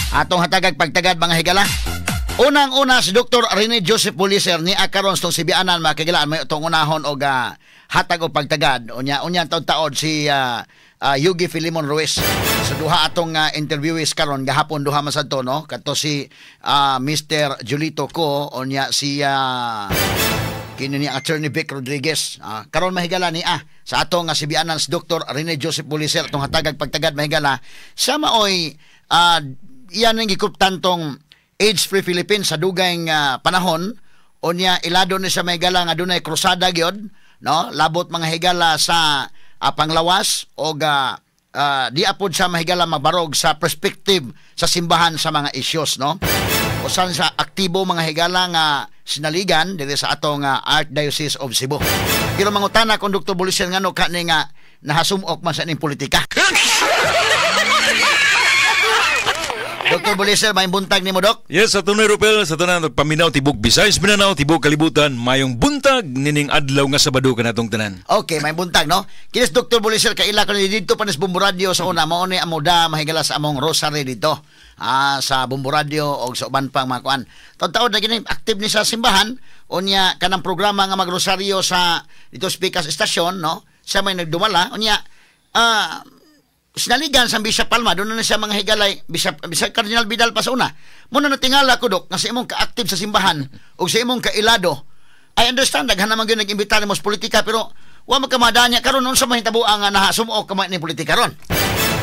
Atong hatagag pagtagad mga higala. Unang-una si Dr. Rene Joseph Buliser ni akaron stong sibianan makigilaan may utong unahon og hatag og pagtagad. Unya taon-taon si Yugi Filimon Ruiz. Sa duha atong interviewees karon gahapon duha man sadto no. Kadto si Mr. Julito Ko unya si kini ni Attorney Vic Rodriguez. Karon mahigala ni sa atong sibianan si Dr. Rene Joseph Buliser tong hatagag pagtagad mahigala. Sa maoy iyan ang gikuptantong AIDS-free Philippines sa dugay panahon unya ilado ni sa mahigala nga dunay krusada gyud no labot mga higala sa panglawas o di apod sa mahigala mabarog sa perspective sa simbahan sa mga issues no usan sa aktibo mga higala nga sinaligan dili sa atong Archdiocese of Cebu. Pero mangutana kung Dr. Buliser ngano kani nga nahasumok man sa ning politika. Dr. Buliser, may buntag ni mo, Dok? Yes, sa tunay, Rupel, sa tanan, paminaw, tibok Visayas, Mindanao, tibok Kalibutan, mayong buntag, nining adlaw nga Sabado ka natong tanan. Okay, may buntag, no? Kinis, Dr. Buliser, kaila ko dito pa nis Bumbu Radio sa una, mauni amuda, mahigala sa among rosary dito, sa Bumbu Radio o sa uban pang mga kuan. Taon-taon na gini, active ni sa simbahan, unya kanang programa nga magrosaryo sa dito Speakers Station, no? Siya may nagdumala, unya, sinaligan sa Bishop Palma, doon na siya mga higalay, Bishop Cardinal Vidal pa sa una. Muna natingala ko, Dok, na sa imong ka-active sa simbahan o sa imong kailado. I understand, daghan naman yun nag-imbita mo sa politika, pero huwag magkamadanya karon noon sa mahitabo ang nahasumuok kamay ni politika ron.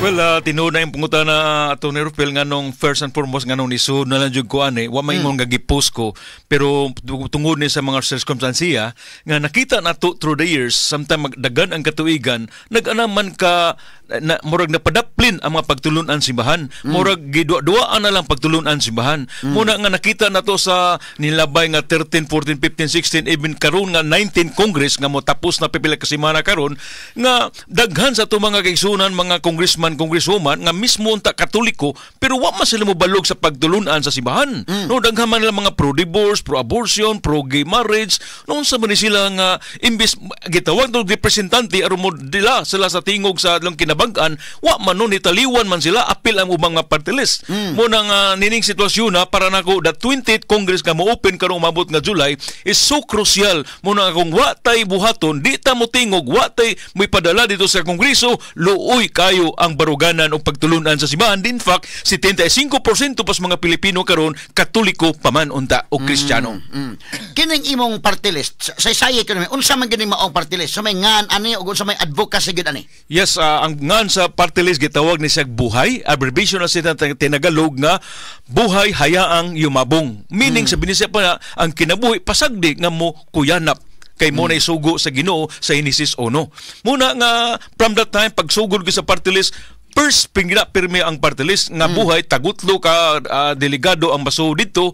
Well, tinuod na yung pungutan na ato ni Rupel nga nung first and foremost nga nung nisud na lang jud ko ani, wa may mong gagipost ko, pero tungod ni sa mga circumstansiya nga nakita nato through the years, sometimes magdagan ang katuigan, nag-anaman ka na murag napadaplin ang mga pagtulunan simbahan, murag gidua-duaan na lang pagtulunan simbahan. Muna nga nakita nato sa nilabay nga 13, 14, 15, 16, even karon nga 19 Congress nga mo tapos na pipila ka semana karon nga daghan sa to mga kaigsunan, mga congressman, congresswoman nga mismo unta Katoliko pero wa man sila mobalog sa pagtulunan sa simbahan. No, daghan man nila mga pro-divorce, pro-abortion, pro-gay marriage. Noon sa man sila nga imbis gitawag ng representante aron mo dila sila sa tingog sa lang kinabagan, wa man nun italiwan man sila apil ang ubang nga party list. Muna nga nining sitwasyon na para nako the 20th Congress nga mo-open karong umabot nga July is so crucial. Muna kung wa tay buhaton, di ta mo tingog, wa tay may padala dito sa Kongreso, luoy kayo ang baruganan o pagtulunan sa simbahan. In fact, 75% pas mga Pilipino karon Katoliko paman unta o Kristiyano. Kining imong party list, say-saye ko naman, unsa man gining maong party list? So may ngan ani o unsa may advocacy gid ani? Yes, ang ngan sa party list gitawag ni siya buhay, abbreviation na siya tinagalog nga buhay hayaang yumabong. Meaning sa binisya pa ang kinabuhi pasagdi nga mo kuyanap kay mo na isugo sa Ginoo sa Henesis 1. Muna nga from that time pagsugod ko sa party list, first pirmi ang party list nga buhay tagutlo ka delegado ang baso dito,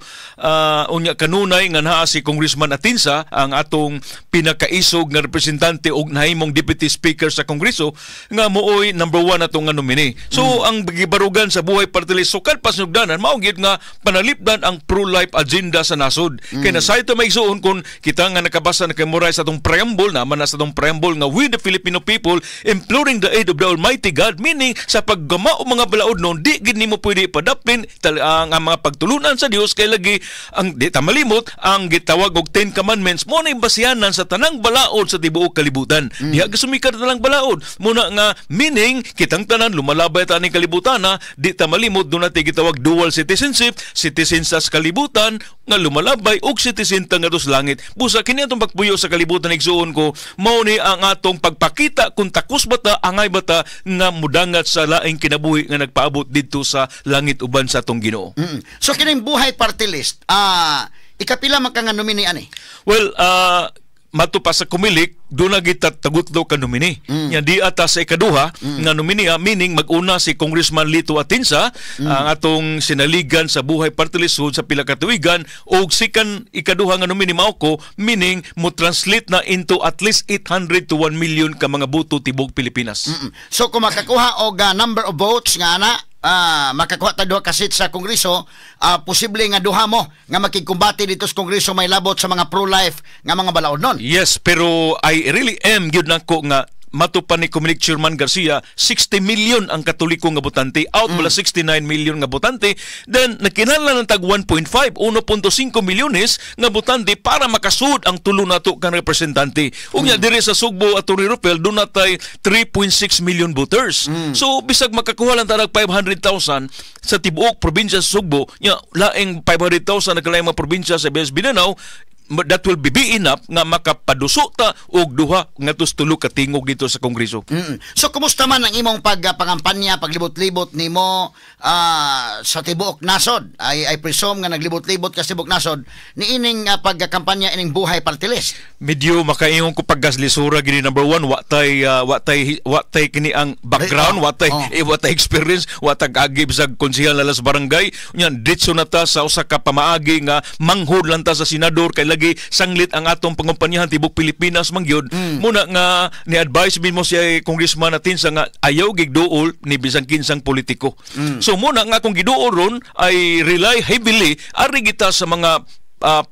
unya kanunay nga naa si Congressman Atinsa ang atong pinakaisog nga representante og nahimong deputy speaker sa Kongreso nga mooy number 1 atong nga nominee. So ang gibarugan sa buhay party list sukad pasnugdanan mao gyud nga panalipdan ang pro-life agenda sa nasod. Kay na sa ito may isuon kun kita nga nakabasa na kay Moray sa atong preamble naman na sa atong preamble nga we the Filipino people imploring the aid of the Almighty God, meaning sa paggama o mga balaod noon, di gid nimo pwede padaplin ang mga pagtulunan sa Dios kay lagi ang di ta malimot ang gitawag og 10 commandments mo na basihanan sa tanang balaod sa tibuok kalibutan. Diha gasumikat tanang balaod. Muna nga meaning kitang tanan lumalabay ta ning kalibutan na di ta malimot do natin gitawag dual citizenship, citizen sa kalibutan nga lumalabay og citizen ta ngadto sa langit. Busa kini atong pagpuyo sa kalibutan igsuon ko mao ni ang atong pagpakita kung takos bata angay bata nga mudangat sa laing kinabuhi nga nagpaabot didto sa langit uban sa atong Ginoo. So kining buhay party list, ikapila man ka nga nominee ani? Well, matupa sa kumilik doon na kita tagutlo ka nominee. Yan di ata sa ikaduha nga nominee, meaning mag-una si Congressman Lito Atinsa ang atong sinaligan sa buhay party list sa pila ka tuigan, o sikan ikaduha nga nominee mao ko, meaning mo translate na into at least 800 to 1 million ka mga boto tibok Pilipinas. So kung makakuha og number of votes nga ana makakuha ta duha ka seat sa Kongreso, posible nga duha mo nga makikumbati dito sa Kongreso may labot sa mga pro-life nga mga balaod nun. Yes, pero I really am gyud nako nga mato pa ni Comelec Chairman Garcia, 60 million ang Katoliko nga botante, out bala 69 million nga botante, then nakinahanglan ng tag 1.5 milyones nga botante para makasud ang tulo nato kan representante. Unya dire sa Sugbo at Ropel do natay 3.6 million voters. So bisag makakuha lang tanag 500,000 sa tibuok probinsya sa Sugbo, nya laing 500,000 na kalaing mga probinsya sa Bias Mindanao, that will be enough nga makapaduso ta og duha nga tulo ka tingog dito sa Kongreso. So kumusta man ang imong pangampanya, paglibot-libot nimo sa tibuok nasod? I presume nga naglibot-libot ka sa tibuok nasod ni ining pagkampanya ining Buhay Party List. Medyo makaingon ko paggaslisura gini number one, watay kini ang background, watay experience, watag agib sa konsehal alas barangay. Nya ditso na ta sa usa ka pamaagi nga manghud lang ta sa senador kay lagi sanglit ang atong pangampanyahan tibok Pilipinas mangyod. Muna nga ni-advise mo siya congressman natin sa nga ayaw gigduol ni bisang kinsang politiko. So muna nga kung giduol ron ay rely heavily ari kita sa mga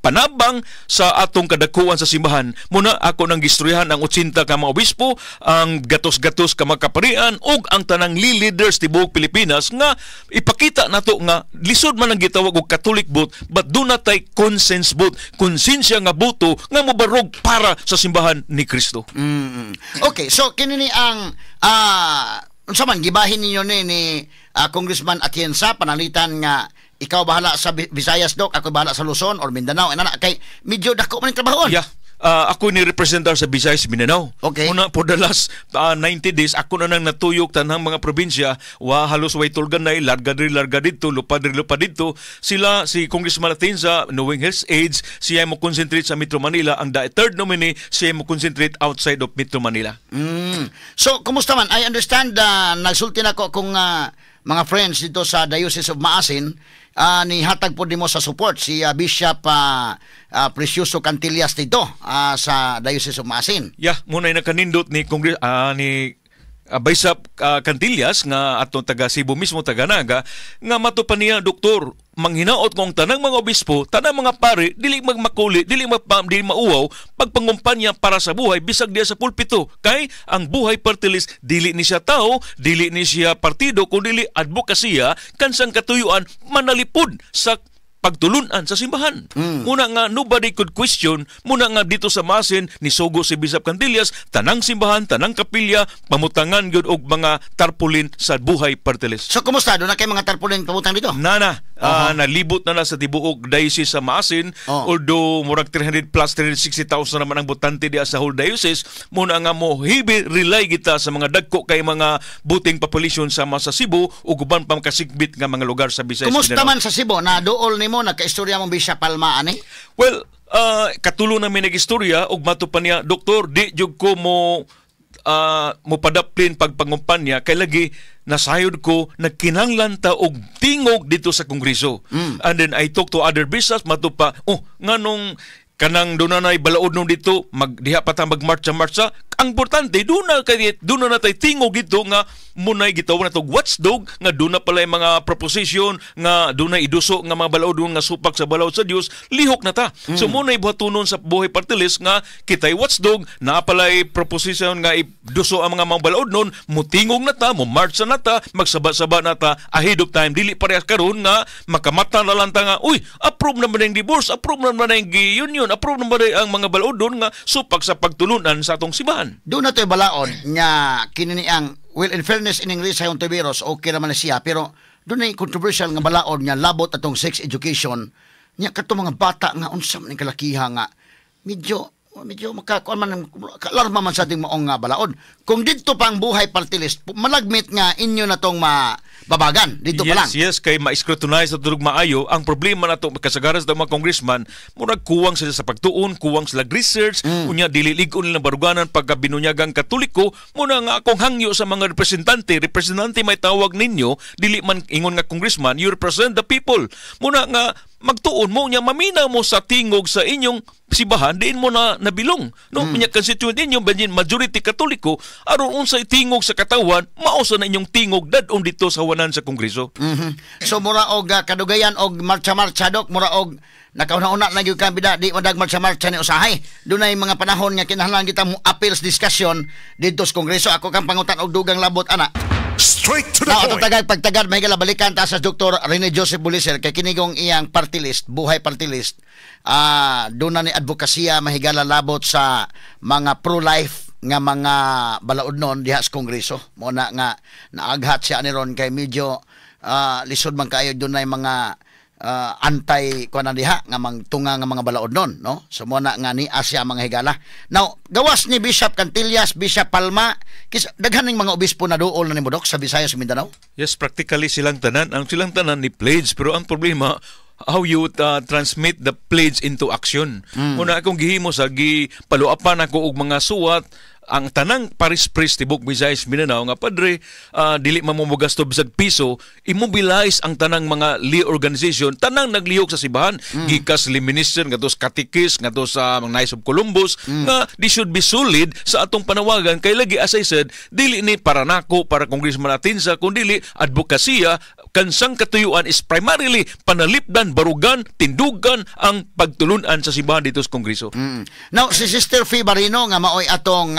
panabang sa atong kadakuan sa simbahan. Muna ako nang gistoryahan ang 80 ka mga obispo, ang gatos-gatos ka mga kaparian ug ang tanang leaders tibuok Pilipinas nga ipakita nato nga lisod man ang gitawag og Catholic vote but do not tay conscience vote, konsensya nga boto nga mobarog para sa simbahan ni Kristo. Okay, so kini ni ang unsa man gibahin ninyo ni Congressman Atienza panalitan nga ikaw bahala sa Visayas, Dok, ako bahala sa Luzon or Mindanao. Kay medyo dako man ang trabahon. Yeah. Ako ni representar sa Visayas, Mindanao. Okay. Una, for the last 90 days, ako na nang natuyok tanang mga probinsya, halos way tulganay, larga dito, lupa dito. Sila, si Congressman Atienza, knowing his age, siya mo concentrate sa Metro Manila. Ang third nominee, siya mo concentrate outside of Metro Manila. So, kumusta man? I understand, nagsulti na ko kung mga friends dito sa Diocese of Maasin, ni hatag po mo sa support si Bishop Precioso Cantillas dito sa Diocese of Maasin. Yeah, muna nakanindot ni Bishop Cantillas nga atong taga Cebu mismo, taga Naga, nga matupan niya, Doktor, manghinaot kong tanang mga obispo, tanang mga pare, dili magmakuli, dili mauwaw, pagpangumpanya para sa buhay, bisag diya sa pulpito. Kay ang Buhay Party List, dili ni siya tao, dili ni siya partido, kundi advokasya, kansang katuyuan, manalipod sa pagtulunan sa simbahan. Muna nga nobody could question, muna nga dito sa Maasin ni Sogo si Bishop Cantillas, tanang simbahan, tanang kapilya, pamutangan gyud og mga tarpaulin sa Buhay Party List. So kumusta do na kay mga tarpaulin pamutang dito? Nalibot na sa tibuok diocese sa Maasin, although murag 300 plus 360,000 naman ang botante diya sa whole diocese. Muna nga mo heavy rely kita sa mga dagko kay mga buting population sama sa Cebu ug uban pa makasigbit nga mga lugar sa Visayas. Kumusta man sa Cebu na duol mo nagkaistorya mong Bishop Palma ani? Well, katulo na may nag-istorya ug matupan niya, Doktor, di jud ko mo padaplin pagpangumpanya kay lagi nasayod ko nagkinahanglan ta og tingog dito sa Kongreso. And then I talk to other bishops matupa, nganong kanang dunay balaod nung dito diha pa ta magmarcha-marcha. Ang importante doon na tay tingog dito nga munay gitawag na to watchdog nga doon na pala yung mga proposition nga doon na iduso nga mga balaod nga supak sa balaod sa Dios, lihok na ta. So munay buhatunon sa Buhay Party List nga kitay watchdog na pala proposition nga iduso ang mga balaod nun, mutingog na ta, mumarcha na ta, magsaba-saba na ta ahead of time. Dili parehas karon nga makamata na lang ta nga approve naman ang divorce, approve naman ang union, approve naman ang mga balaod doon nga supak sa pagtulunan sa atong simbahan. Doon na ito'y balaod nga kinini ang, well, in fairness ining Risa yung Tiberos, okay naman na siya, pero doon na yung controversial nga balaod nga labot atong sex education nga kato mga bata nga unsam ning kalakiha nga medyo makakuan man alarma man sa ating maong nga balaod. Kung dito pa ang Buhay Party List, malagmit nga inyo na tong babagan dito pa lang. Yes, kay ma-scrutinize at durog maayo. Ang problema na ito, kasagaran sa mga congressman, murag kuwang sila sa pagtuon, kuwang sila research, unya dililig-on nilang baruganan pagka binunyagang Katoliko, muna nga akong hangyo sa mga representante may tawag ninyo, dili man ingon nga congressman, you represent the people. Muna nga magtuon mo niya, mamina mo sa tingog sa inyong sibahan, diin mo na nabilong. No? Unya constituent ninyo, majority Katoliko, aron unsay tingog sa katawan, mausa na inyong tingog dadon dito sa katawanan sa Kongreso. So mura og kadugayan og marcha-marcha dok, mura og nakauna-una na gyud kambida di madag marcha-marcha ni usahay. Dunay mga panahon nga kinahanglan kita mo appeals discussion didto sa Kongreso. Ako kang pangutan og dugang labot ana. Straight to the Now, point. pagtagad may balikan ta sa Dr. Rene Joseph Buliser kay kinigong iyang party list, buhay party list. Doon na ni advokasya mahigala labot sa mga pro-life nga mga balaod diha sa Kongreso. Muna nga naaghat siya ni ron kay medyo lisod man kayo doon na mga antay ko na diha nga tunga nga mga balaod no. So muna nga ni Asya mga higala. Now, gawas ni Bishop Cantillas, Bishop Palma, daghan ning mga obispo na duol na ni Modok sa Visayas ug Mindanao. Yes, practically silang tanan. Ang silang tanan ni pledge, pero ang problema how you transmit the pledge into action. Muna akong gihimo sa gipaluapan ako og mga suwat ang tanang paris-pris tibok Visayas Mindanao nga padre dili mamumugasto bisag piso, immobilize ang tanang mga Lee organization, tanang naglihok sa sibahan, gikas Lee Minister ngadto sa Katikis, ngadto sa mga Knights of Columbus, nga they should be solid sa atong panawagan kay lagi as I said, dili ni para nako para Congressman Atinsa kundi advokasya kansang katuyuan is primarily panalipdan, barugan, tindugan ang pagtulunan sa sibahan dito sa Kongreso. Now, si Sister Fee Barino nga maoy atong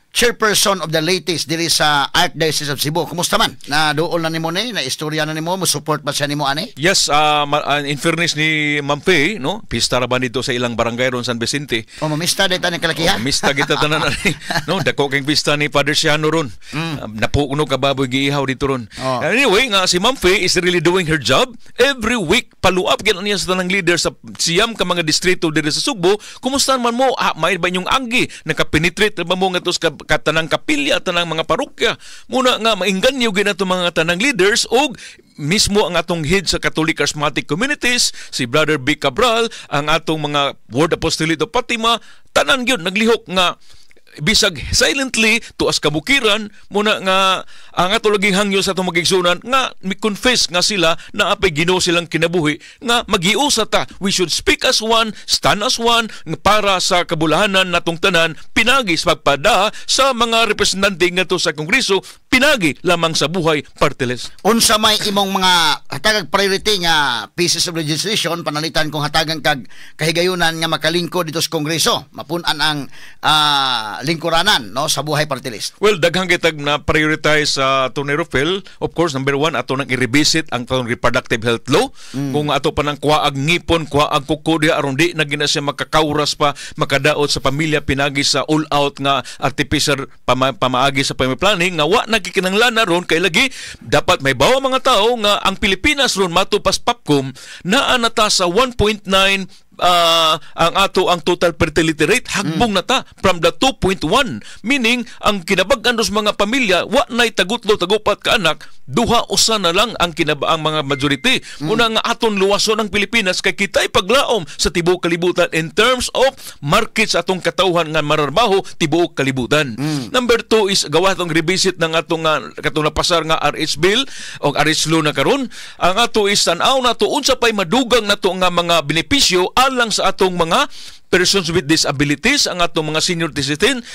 chairperson of the latest diri sa Archdiocese of Cebu. Kumusta man? Na duol na nimo ni, na istorya na nimo, mo support ba siya nimo ani? Yes, in fairness ni Ma'am Faye, no, pista ra ba dito sa ilang barangay ron San Vicente. Mamista dito ni kalakiha. Mista kita tanan ani. No, dako kang pista ni Father Siano ron. Napuno ka baboy giihaw dito ron. Anyway, nga si Ma'am Faye is really doing her job. Every week paluap gyud niya sa tanang leader sa siyam ka mga distrito diri sa Subo. Kumusta man mo? May ba inyong anggi nakapenetrate ba mo nga tos katanang kapilya, tanang mga parokya. Muna nga mainganyo gyud nato mga tanang leaders og mismo ang atong head sa Catholic Charismatic Communities, si Brother B. Cabral, ang atong mga Word Apostolate of Fatima, tanan gyud naglihok nga bisag silently tuas kabukiran muna nga ang ato laging hangyo sa atong magigsunan nga mi-confess nga sila na apay Ginoo silang kinabuhi nga magiusa ta, we should speak as one, stand as one nga para sa kabulahanan natong tanan, pinagi sa pagpada sa mga representante ngadto sa Kongreso, pinagi lamang sa buhay party-list. Unsa may imong mga hatagag priority nga pieces of legislation panalitan kung hatagan kag kahigayunan nga makalingkod dito sa Kongreso, mapun-an ang lingkuranan no sa buhay party list? Well, daghang kitag na prioritize sa Tony Rufel. Of course, number one, ato nang i-revisit ang atong reproductive health law. Kung ato pa nang kuwaag ngipon, kuwaag kuko aron di na gina siya makakauras pa, makadaot sa pamilya pinagi sa all-out nga artificial pamaagi sa family planning nga wa nakikinanglan na ron kay lagi dapat may bawa mga tao nga ang Pilipinas ron matupas PAPCOM naa nata sa 1.9 ang total fertility rate hagbong nata from the 2.1, meaning ang kinabag-an dos mga pamilya wa nay tagutlo tagupat ka anak, duha usa na lang ang ang mga majority. Muna nga aton luwason ang Pilipinas kay kitay paglaom sa tibuok kalibutan in terms of markets atong katawhan nga mararbaho tibuok kalibutan. Number 2 is gawa atong revisit ng atong katong napasar nga RH bill o RH law na karon. Ang ato is tan-aw nato unsa pay madugang nato nga mga benepisyo alang sa atong mga persons with disabilities, ang atong mga senior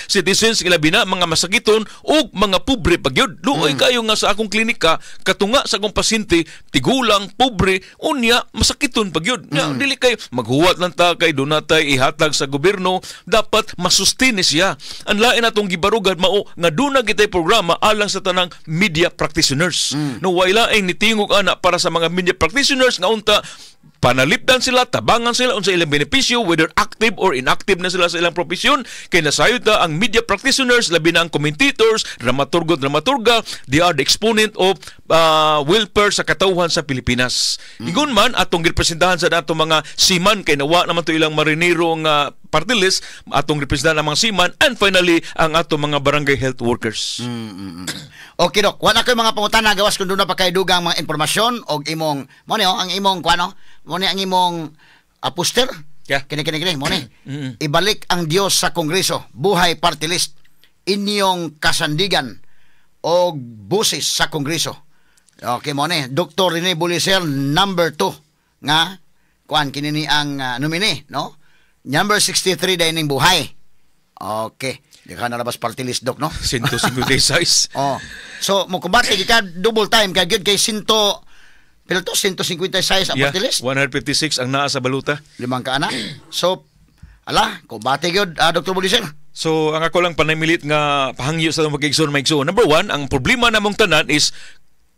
citizens ilabi na mga masakiton o mga pobre pagyud. Luoy kayo nga sa akong klinika katunga sa akong pasyente tigulang, pobre, unya masakiton pagyud. Dili kay maghuwat lang ta kay dunatay ihatag sa gobyerno, dapat masustain siya. Ang lain atong gibarugan mao nga duna gitay programa alang sa tanang media practitioners. No way laing nitingog ana para sa mga media practitioners nga unta panalipdan sila, tabangan sila unsa ilang benepisyo, whether active or inactive na sila sa ilang profesyon. Kay nasayod ta ang media practitioners, labi na ang commentators, dramaturga, they are the exponent of welfare sa katawhan sa Pilipinas. Ingon man atong gipresentahan sa atong mga siman kay nawa naman to ilang marinero nga party list, atong representahan ang mga siman, and finally ang atong mga barangay health workers. Okay, Dok. Wala ko'y mga pangutana gawas kung doon na pa kayo dugang mga informasyon o imong, mo ni ang imong, kuano, mo ni ang imong poster. Yeah. Kini, mo ni. Ibalik ang Diyos sa Kongreso, buhay party list, inyong kasandigan o busis sa Kongreso. Okay, mo ni. Dr. Rene Buliser, number 2, nga, kuan, kinini ang nominee, no? Number 63 dahil buhay. Okay. Di ka nalabas party list, Dok, no? 156. Oh. So, mo kumbati ka double time kay gyud kay 100 pero to 156 ang party list. 156 ang naa sa baluta. 5 ka ana. So, kumbati gyud Dr. Buliser. So, ang ako lang panaymilit nga pahangyo sa magigsoon maigsoon. Number one, ang problema namong tanan is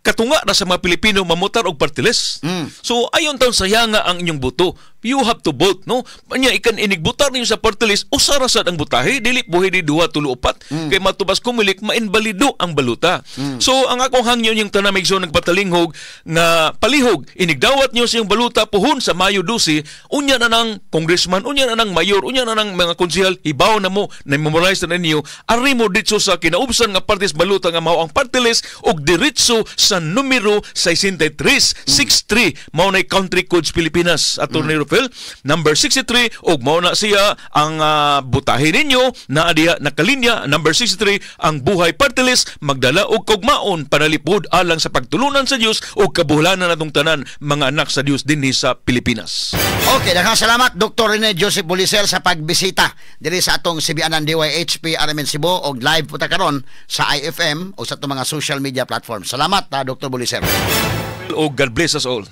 katunga na sa mga Pilipino mamutar og party list. So ayon taon saya nga ang inyong boto. You have to vote, no? Anya ikan inigbutar ninyo sa party list usara sad ang butahe dili buhi di 2 3 4 kay matubas kumilik mainbalido ang baluta. So ang akong hangyo yung tanamig so nagpatalinghog nga palihog inigdawat niyo sa iyong baluta puhon sa Mayo 12 unya na nang congressman, unya na nang mayor, unya na nang mga konsehal hibaw na mo na memorize na ninyo ari mo ditso sa kinaubsan nga parties baluta nga mao ang party list og diretso sa numero 63 63 mao na Country Codes Pilipinas Attorney Rufel number 63 og mao na siya ang butahe ninyo na adiya nakalinya number 63 ang buhay party list magdala og kugmaon panalipod alang sa pagtulunan sa Dios og kabuhlanan natong tanan mga anak sa Dios dinhi sa Pilipinas. Okay, daghang salamat Dr. Rene Joseph Buliser sa pagbisita diri sa atong CBN DYHP RMN Cebu og live puta karon sa IFM o sa atong mga social media platforms. Salamat Dr. Buliser. Oh, God bless us all.